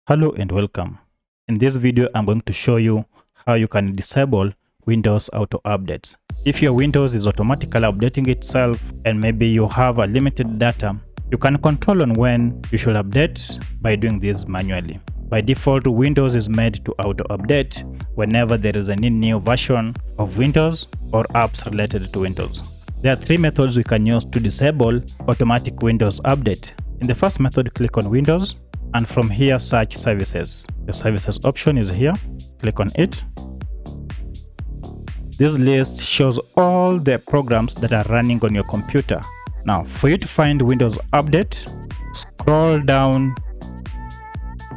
Hello and welcome. In this video, I'm going to show you how you can disable Windows Auto Updates. If your Windows is automatically updating itself and maybe you have a limited data, you can control on when you should update by doing this manually. By default, Windows is made to auto update whenever there is any new version of Windows or apps related to Windows. There are three methods we can use to disable automatic Windows update. In the first method, click on Windows, and from here search services. The services option is here. Click on it. This list shows all the programs that are running on your computer. Now, for you to find Windows Update, scroll down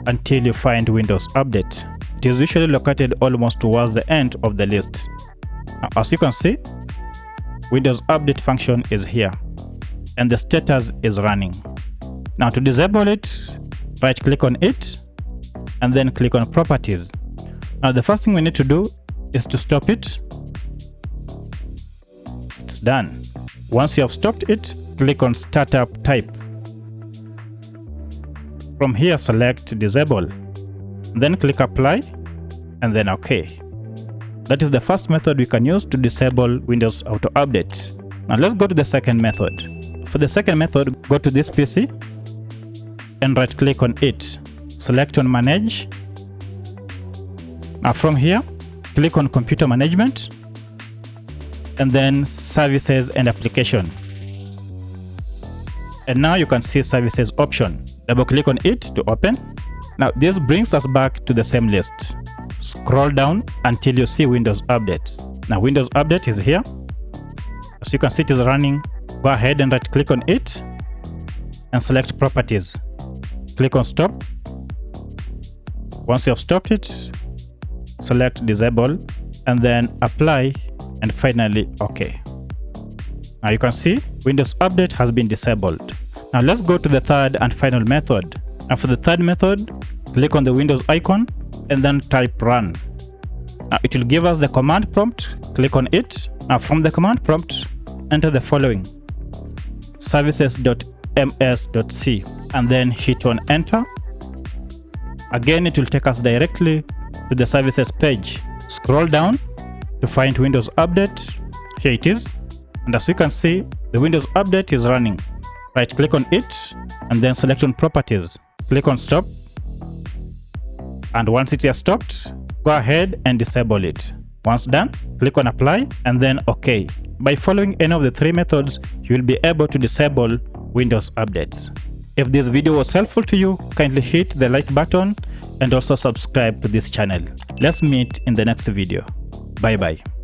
until you find Windows Update. It is usually located almost towards the end of the list. Now, as you can see, Windows Update function is here and the status is running. Now, to disable it, right click on it and then click on properties. Now the first thing we need to do is to stop it. It's done. Once you have stopped it, click on startup type. From here select disable, then click apply and then OK. That is the first method we can use to disable Windows Auto Update. Now let's go to the second method. For the second method, go to this PC and right click on it. Select on manage. Now from here, click on computer management and then services and application. And now you can see services option. Double click on it to open. Now this brings us back to the same list. Scroll down until you see Windows Update. Now Windows Update is here. As you can see, it is running. Go ahead and right click on it and select properties. Click on stop. Once you have stopped it, select disable and then apply and finally OK. Now you can see Windows Update has been disabled. Now let's go to the third and final method. And for the third method, click on the Windows icon and then type run. Now it will give us the command prompt. Click on it. Now from the command prompt, enter the following: services.ms.c and then hit on enter. Again, it will take us directly to the services page. Scroll down to find Windows Update. Here it is. And as we can see, the Windows Update is running. Right click on it and then select on properties. Click on stop. And once it has stopped, go ahead and disable it. Once done, click on apply and then OK. By following any of the three methods, you will be able to disable Windows Updates. If this video was helpful to you, kindly hit the like button and also subscribe to this channel. Let's meet in the next video. Bye bye.